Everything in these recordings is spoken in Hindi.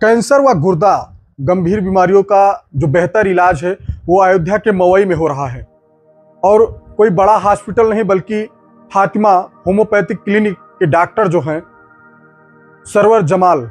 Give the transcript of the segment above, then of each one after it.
कैंसर व गुर्दा गंभीर बीमारियों का जो बेहतर इलाज है वो अयोध्या के मवई में हो रहा है। और कोई बड़ा हॉस्पिटल नहीं बल्कि फातिमा होम्योपैथिक क्लिनिक के डॉक्टर जो हैं सरवर जमाल,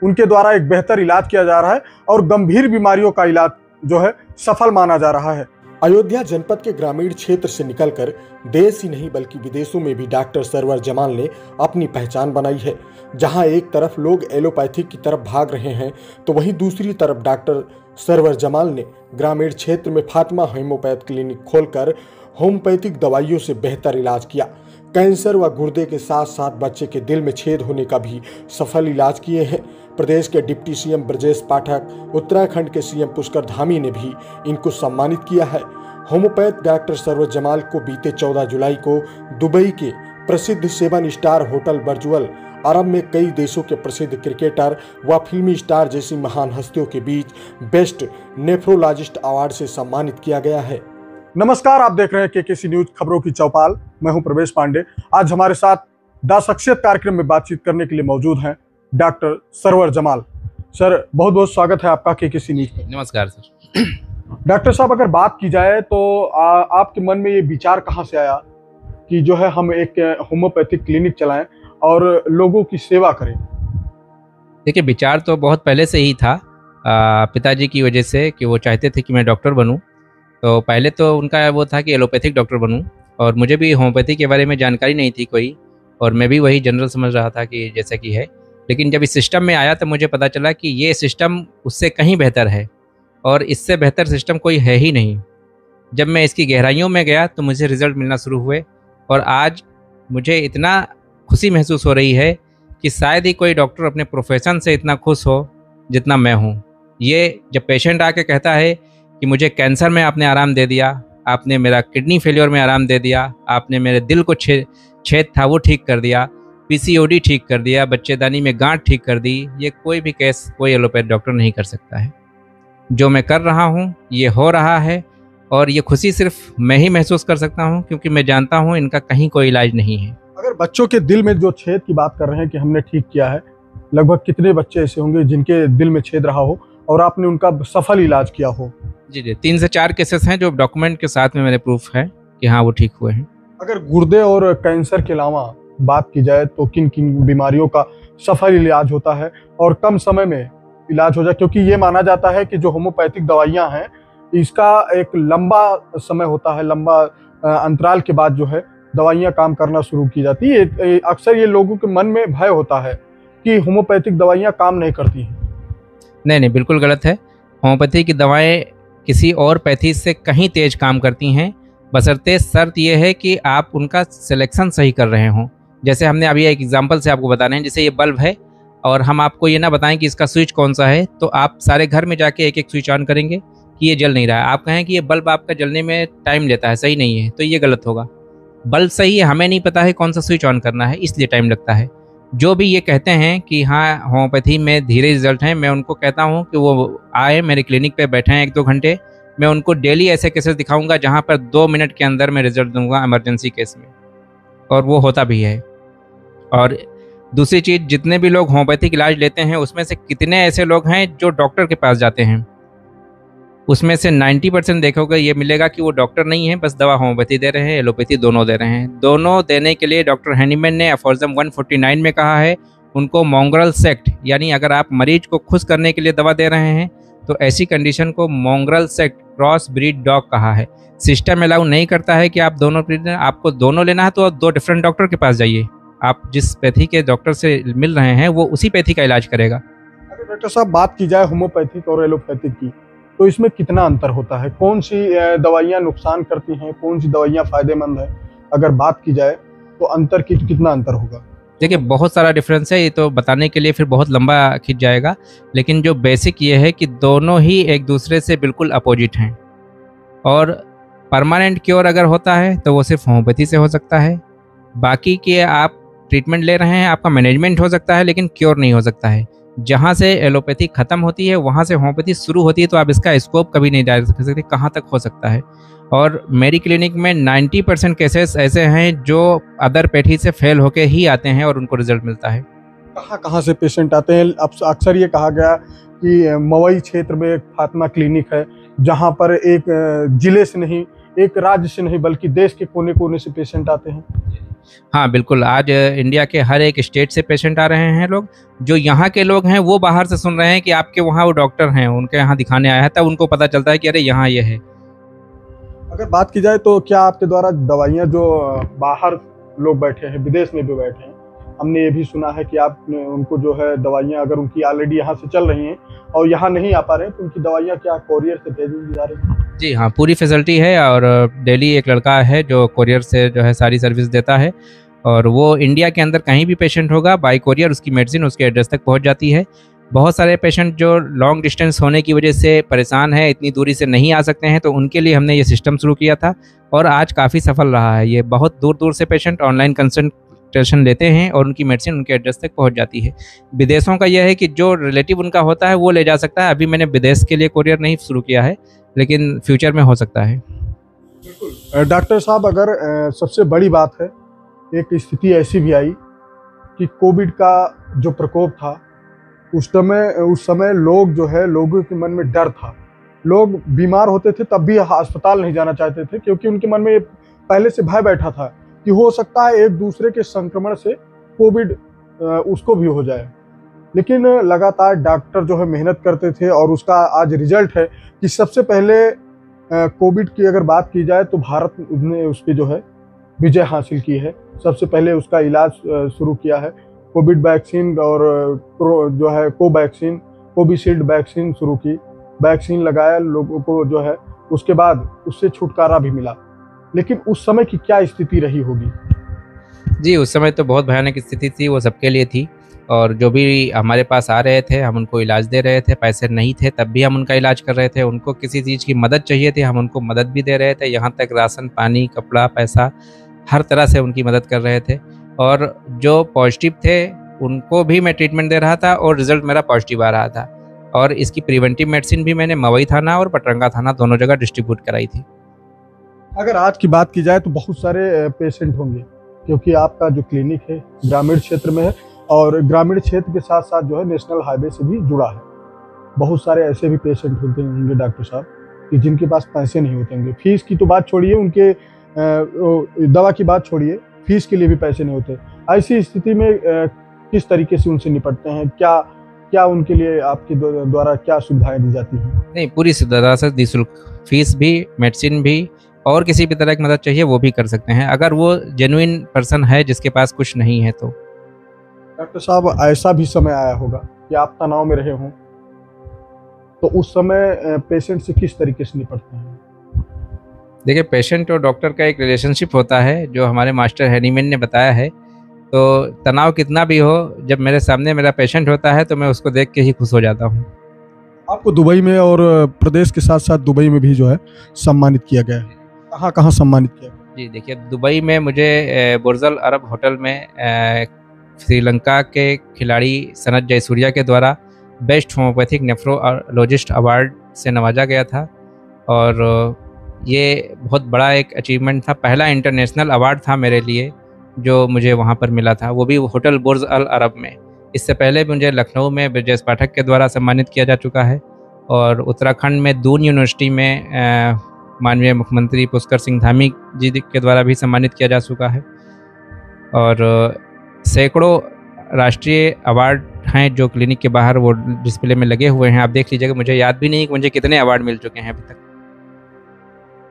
उनके द्वारा एक बेहतर इलाज किया जा रहा है और गंभीर बीमारियों का इलाज जो है सफल माना जा रहा है। अयोध्या जनपद के ग्रामीण क्षेत्र से निकलकर देश ही नहीं बल्कि विदेशों में भी डॉक्टर सरवर जमाल ने अपनी पहचान बनाई है। जहां एक तरफ लोग एलोपैथिक की तरफ भाग रहे हैं तो वहीं दूसरी तरफ डॉक्टर सरवर जमाल ने ग्रामीण क्षेत्र में फातिमा होम्योपैथ क्लिनिक खोलकर होम्योपैथिक दवाइयों से बेहतर इलाज किया। कैंसर व गुर्दे के साथ साथ बच्चे के दिल में छेद होने का भी सफल इलाज किए हैं। प्रदेश के डिप्टी सीएम ब्रजेश पाठक, उत्तराखंड के सीएम पुष्कर धामी ने भी इनको सम्मानित किया है। होम्योपैथ डॉक्टर सरवर जमाल को बीते 14 जुलाई को दुबई के प्रसिद्ध 7 स्टार होटल बर्जुअल अरब में कई देशों के प्रसिद्ध क्रिकेटर व फिल्मी स्टार जैसी महान हस्तियों के बीच बेस्ट नेफ्रोलॉजिस्ट अवार्ड से सम्मानित किया गया है। नमस्कार, आप देख रहे हैं केकेसी न्यूज खबरों की चौपाल। मैं हूं प्रवेश पांडे। आज हमारे साथ द शख्सियत कार्यक्रम में बातचीत करने के लिए मौजूद हैं डॉक्टर सरवर जमाल। सर, बहुत बहुत स्वागत है आपका केकेसी न्यूज में। नमस्कार सर। डॉक्टर साहब, अगर बात की जाए तो आपके मन में ये विचार कहाँ से आया कि जो है हम एक होम्योपैथिक क्लिनिक चलाएं और लोगों की सेवा करें? देखिए, विचार तो बहुत पहले से ही था पिताजी की वजह से कि वो चाहते थे कि मैं डॉक्टर बनूं। तो पहले तो उनका वो था कि एलोपैथिक डॉक्टर बनूं और मुझे भी होम्योपैथी के बारे में जानकारी नहीं थी कोई, और मैं भी वही जनरल समझ रहा था कि जैसा कि है। लेकिन जब इस सिस्टम में आया तो मुझे पता चला कि ये सिस्टम उससे कहीं बेहतर है और इससे बेहतर सिस्टम कोई है ही नहीं। जब मैं इसकी गहराइयों में गया तो मुझे रिज़ल्ट मिलना शुरू हुए और आज मुझे इतना खुशी महसूस हो रही है कि शायद ही कोई डॉक्टर अपने प्रोफेशन से इतना खुश हो जितना मैं हूँ। ये जब पेशेंट आके कहता है कि मुझे कैंसर में आपने आराम दे दिया, आपने मेरा किडनी फेलियर में आराम दे दिया, आपने मेरे दिल को छेद था वो ठीक कर दिया, पीसीओडी ठीक कर दिया, बच्चेदानी में गांठ ठीक कर दी, ये कोई भी केस कोई एलोपैथ डॉक्टर नहीं कर सकता है। जो मैं कर रहा हूँ ये हो रहा है और ये खुशी सिर्फ मैं ही महसूस कर सकता हूँ क्योंकि मैं जानता हूँ इनका कहीं कोई इलाज नहीं है। अगर बच्चों के दिल में जो छेद की बात कर रहे हैं कि हमने ठीक किया है, लगभग कितने बच्चे ऐसे होंगे जिनके दिल में छेद रहा हो और आपने उनका सफल इलाज किया हो? जी, 3 से 4 केसेस हैं जो डॉक्यूमेंट के साथ में मेरे प्रूफ है कि हाँ वो ठीक हुए हैं। अगर गुर्दे और कैंसर के अलावा बात की जाए तो किन किन बीमारियों का सफल इलाज होता है और कम समय में इलाज हो जाए? क्योंकि ये माना जाता है कि जो होम्योपैथिक दवाइयाँ हैं इसका एक लंबा समय होता है, लंबा अंतराल के बाद जो है दवाइयाँ काम करना शुरू की जाती है। अक्सर ये लोगों के मन में भय होता है कि होम्योपैथिक दवाइयाँ काम नहीं करती हैं। नहीं, बिल्कुल गलत है। होम्योपैथी की दवाएं किसी और पैथी से कहीं तेज काम करती हैं, बशर्ते शर्त यह है कि आप उनका सिलेक्शन सही कर रहे हों। जैसे हमने अभी एक एग्जांपल से आपको बता रहे हैं, जैसे ये बल्ब है और हम आपको ये ना बताएं कि इसका स्विच कौन सा है, तो आप सारे घर में जाके एक एक स्विच ऑन करेंगे कि ये जल नहीं रहा है। आप कहें कि ये बल्ब आपका जलने में टाइम लेता है, सही नहीं है, तो ये गलत होगा। बल्ब सही है, हमें नहीं पता है कौन सा स्विच ऑन करना है, इसलिए टाइम लगता है। जो भी ये कहते हैं कि हाँ होम्योपैथी में धीरे रिजल्ट हैं, मैं उनको कहता हूँ कि वो आए मेरे क्लिनिक पे बैठे हैं 1-2 घंटे, मैं उनको डेली ऐसे केसेस दिखाऊंगा जहाँ पर 2 मिनट के अंदर मैं रिजल्ट दूंगा इमरजेंसी केस में, और वो होता भी है। और दूसरी चीज़, जितने भी लोग होम्योपैथिक इलाज लेते हैं उसमें से कितने ऐसे लोग हैं जो डॉक्टर के पास जाते हैं, उसमें से 90% देखोगे ये मिलेगा कि वो डॉक्टर नहीं है, बस दवा होम्योपैथी दे रहे हैं, एलोपैथी दोनों दे रहे हैं। दोनों देने के लिए डॉक्टर हैनीमैन ने एफोर्जम 149 में कहा है उनको मोंग्रल सेक्ट, यानी अगर आप मरीज को खुश करने के लिए दवा दे रहे हैं तो ऐसी कंडीशन को मोंग्रल सेक्ट क्रॉस ब्रीड डॉग कहा है। सिस्टम अलाउ नहीं करता है कि आप दोनों, आपको दोनों लेना है तो 2 डिफरेंट डॉक्टर के पास जाइए। आप जिस पैथी के डॉक्टर से मिल रहे हैं वो उसी पैथी का इलाज करेगा। अगर डॉक्टर साहब बात की जाए होम्योपैथिक और एलोपैथिक की, तो इसमें कितना अंतर होता है? कौन सी दवाइयाँ नुकसान करती हैं, कौन सी दवाइयाँ फायदेमंद है? अगर बात की जाए तो अंतर कितना अंतर होगा? देखिए, बहुत सारा डिफरेंस है, ये तो बताने के लिए फिर बहुत लंबा खिंच जाएगा, लेकिन जो बेसिक ये है कि दोनों ही एक दूसरे से बिल्कुल अपोजिट हैं। और परमानेंट क्योर अगर होता है तो वो सिर्फ होम्योपैथी से हो सकता है। बाकी के आप ट्रीटमेंट ले रहे हैं, आपका मैनेजमेंट हो सकता है लेकिन क्योर नहीं हो सकता है। जहाँ से एलोपैथी ख़त्म होती है वहाँ से होम्योपैथी शुरू होती है, तो आप इसका स्कोप कभी नहीं डाल सकते कहाँ तक हो सकता है। और मेरी क्लिनिक में 90% केसेस ऐसे हैं जो अदर पैथी से फेल होके ही आते हैं और उनको रिजल्ट मिलता है। कहाँ कहाँ से पेशेंट आते हैं? अब अक्सर ये कहा गया कि मवई क्षेत्र में एक फातिमा क्लिनिक है, जहाँ पर एक जिले से नहीं, एक राज्य से नहीं, बल्कि देश के कोने कोने से पेशेंट आते हैं। हाँ बिल्कुल, आज इंडिया के हर एक स्टेट से पेशेंट आ रहे हैं लोग। जो यहाँ के लोग हैं वो बाहर से सुन रहे हैं कि आपके वहाँ वो डॉक्टर हैं, उनके यहाँ दिखाने आया है, तब उनको पता चलता है कि अरे यहाँ ये है। अगर बात की जाए तो क्या आपके द्वारा दवाइयाँ जो बाहर लोग बैठे हैं, विदेश में भी बैठे हैं, हमने ये भी सुना है कि आप उनको जो है दवाइयाँ, अगर उनकी ऑलरेडी यहाँ से चल रही हैं और यहाँ नहीं आ पा रहे हैं, तो उनकी दवाइयाँ क्या कोरियर से भेजी जा रही हैं? जी हाँ, पूरी फैसिलिटी है। और डेली एक लड़का है जो कोरियर से जो है सारी सर्विस देता है, और वो इंडिया के अंदर कहीं भी पेशेंट होगा, बाई कोरियर उसकी मेडिसिन उसके एड्रेस तक पहुंच जाती है। बहुत सारे पेशेंट जो लॉन्ग डिस्टेंस होने की वजह से परेशान है, इतनी दूरी से नहीं आ सकते हैं, तो उनके लिए हमने ये सिस्टम शुरू किया था और आज काफ़ी सफल रहा है। ये बहुत दूर दूर से पेशेंट ऑनलाइन कंसल्टेशन लेते हैं और उनकी मेडिसिन उनके एड्रेस तक पहुंच जाती है। विदेशों का यह है कि जो रिलेटिव उनका होता है वो ले जा सकता है। अभी मैंने विदेश के लिए कोरियर नहीं शुरू किया है, लेकिन फ्यूचर में हो सकता है। डॉक्टर साहब, अगर सबसे बड़ी बात है, एक स्थिति ऐसी भी आई कि कोविड का जो प्रकोप था, उस समय लोग जो है, लोगों के मन में डर था। लोग बीमार होते थे तब भी अस्पताल नहीं जाना चाहते थे, क्योंकि उनके मन में पहले से भय बैठा था कि हो सकता है एक दूसरे के संक्रमण से कोविड उसको भी हो जाए। लेकिन लगातार डॉक्टर जो है मेहनत करते थे और उसका आज रिजल्ट है कि सबसे पहले कोविड की अगर बात की जाए तो भारत ने उसकी जो है विजय हासिल की है। सबसे पहले उसका इलाज शुरू किया है, कोविड वैक्सीन और जो है कोवैक्सीन, कोविशील्ड वैक्सीन शुरू की, वैक्सीन लगाया लोगों को जो है, उसके बाद उससे छुटकारा भी मिला। लेकिन उस समय की क्या स्थिति रही होगी? जी, उस समय तो बहुत भयानक स्थिति थी, वो सबके लिए थी। और जो भी हमारे पास आ रहे थे हम उनको इलाज दे रहे थे, पैसे नहीं थे तब भी हम उनका इलाज कर रहे थे। उनको किसी चीज़ की मदद चाहिए थी, हम उनको मदद भी दे रहे थे, यहाँ तक राशन पानी कपड़ा पैसा हर तरह से उनकी मदद कर रहे थे। और जो पॉजिटिव थे उनको भी मैं ट्रीटमेंट दे रहा था और रिजल्ट मेरा पॉजिटिव आ रहा था। और इसकी प्रिवेंटिव मेडिसिन भी मैंने मवई थाना और पटरंगा थाना दोनों जगह डिस्ट्रीब्यूट कराई थी। अगर आज की बात की जाए तो बहुत सारे पेशेंट होंगे, क्योंकि आपका जो क्लिनिक है ग्रामीण क्षेत्र में है और ग्रामीण क्षेत्र के साथ साथ जो है नेशनल हाईवे से भी जुड़ा है। बहुत सारे ऐसे भी पेशेंट होते होंगे डॉक्टर साहब कि जिनके पास पैसे नहीं होते होंगे। फीस की तो बात छोड़िए, उनके दवा की बात छोड़िए, फीस के लिए भी पैसे नहीं होते। ऐसी स्थिति में किस तरीके से उनसे निपटते हैं? क्या उनके लिए आपके द्वारा क्या सुविधाएं दी जाती हैं? नहीं, पूरी तरह से निःशुल्क, फीस भी, मेडिसिन भी, और किसी भी तरह की मदद चाहिए वो भी कर सकते हैं, अगर वो जेन्युइन पर्सन है जिसके पास कुछ नहीं है तो। डॉक्टर साहब, ऐसा भी समय आया होगा कि आप तनाव में रहे हों, तो उस समय पेशेंट से किस तरीके से निपटते हैं? देखिए, पेशेंट और डॉक्टर का एक रिलेशनशिप होता है जो हमारे मास्टर हैनीमैन ने बताया है। तो तनाव कितना भी हो, जब मेरे सामने मेरा पेशेंट होता है तो मैं उसको देख के ही खुश हो जाता हूँ। आपको दुबई में और प्रदेश के साथ साथ दुबई में भी जो है सम्मानित किया गया है, कहाँ कहाँ सम्मानित किया गया? जी देखिए, दुबई में मुझे बुर्ज अल अरब होटल में श्रीलंका के खिलाड़ी सनत जयसूर्या के द्वारा बेस्ट होम्योपैथिक नेफ्रोलॉजिस्ट अवार्ड से नवाजा गया था। और ये बहुत बड़ा एक अचीवमेंट था, पहला इंटरनेशनल अवार्ड था मेरे लिए जो मुझे वहाँ पर मिला था, वो भी होटल बुर्ज अल अरब में। इससे पहले मुझे लखनऊ में ब्रजेश पाठक के द्वारा सम्मानित किया जा चुका है, और उत्तराखंड में दून यूनिवर्सिटी में माननीय मुख्यमंत्री पुष्कर सिंह धामी जी के द्वारा भी सम्मानित किया जा चुका है। और सैकड़ों राष्ट्रीय अवार्ड हैं जो क्लिनिक के बाहर वो डिस्प्ले में लगे हुए हैं, आप देख लीजिएगा। मुझे याद भी नहीं कि मुझे कितने अवार्ड मिल चुके हैं अभी तक।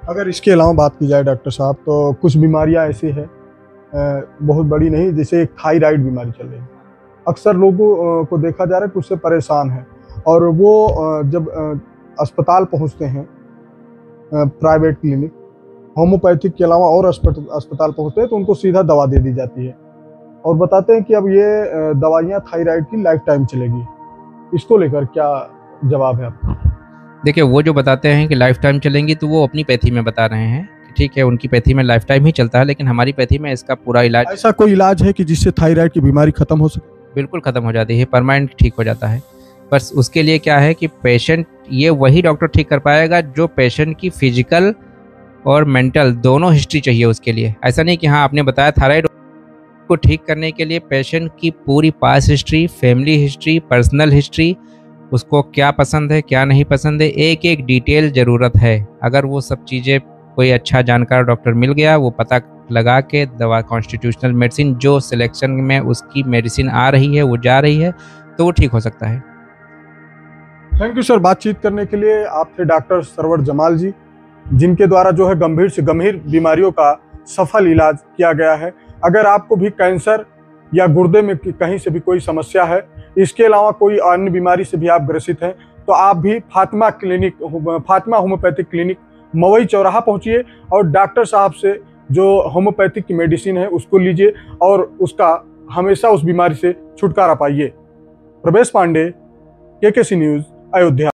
अगर इसके अलावा बात की जाए डॉक्टर साहब, तो कुछ बीमारियां ऐसी हैं, बहुत बड़ी नहीं, जैसे एक थायराइड बीमारी चल रही है। अक्सर लोगों को देखा जा रहा है कि उससे परेशान है, और वो जब अस्पताल पहुंचते हैं, प्राइवेट क्लिनिक, होम्योपैथिक के अलावा और अस्पताल पहुंचते हैं, तो उनको सीधा दवा दे दी जाती है और बताते हैं कि अब ये दवाइयाँ थायराइड की लाइफ टाइम चलेगी। इसको लेकर क्या जवाब है आपका? देखिए, वो जो बताते हैं कि लाइफ टाइम चलेंगी तो वो अपनी पैथी में बता रहे हैं कि ठीक है, उनकी पैथी में लाइफ टाइम ही चलता है, लेकिन हमारी पैथी में इसका पूरा इलाज। ऐसा कोई इलाज है कि जिससे थायराइड की बीमारी खत्म हो सके? बिल्कुल ख़त्म हो जाती है, परमानेंट ठीक हो जाता है। बस उसके लिए क्या है कि पेशेंट, ये वही डॉक्टर ठीक कर पाएगा जो पेशेंट की फिजिकल और मेंटल दोनों हिस्ट्री चाहिए उसके लिए। ऐसा नहीं कि हाँ आपने बताया थायराइड को ठीक करने के लिए पेशेंट की पूरी past history, family history, personal history, उसको क्या पसंद है क्या नहीं पसंद है, एक एक डिटेल ज़रूरत है। अगर वो सब चीज़ें कोई अच्छा जानकार डॉक्टर मिल गया, वो पता लगा के दवा कॉन्स्टिट्यूशनल मेडिसिन जो सिलेक्शन में उसकी मेडिसिन आ रही है वो जा रही है, तो वो ठीक हो सकता है। थैंक यू सर, बातचीत करने के लिए। आप थे डॉक्टर सरवर जमाल जी, जिनके द्वारा जो है गंभीर से गंभीर बीमारियों का सफल इलाज किया गया है। अगर आपको भी कैंसर या गुर्दे में कहीं से भी कोई समस्या है, इसके अलावा कोई अन्य बीमारी से भी आप ग्रसित हैं, तो आप भी फातिमा होम्योपैथिक क्लिनिक मवई चौराहा पहुंचिए और डॉक्टर साहब से जो होम्योपैथिक की मेडिसिन है उसको लीजिए और उसका हमेशा उस बीमारी से छुटकारा पाइए। प्रवेश पांडे, केकेसी न्यूज़, अयोध्या।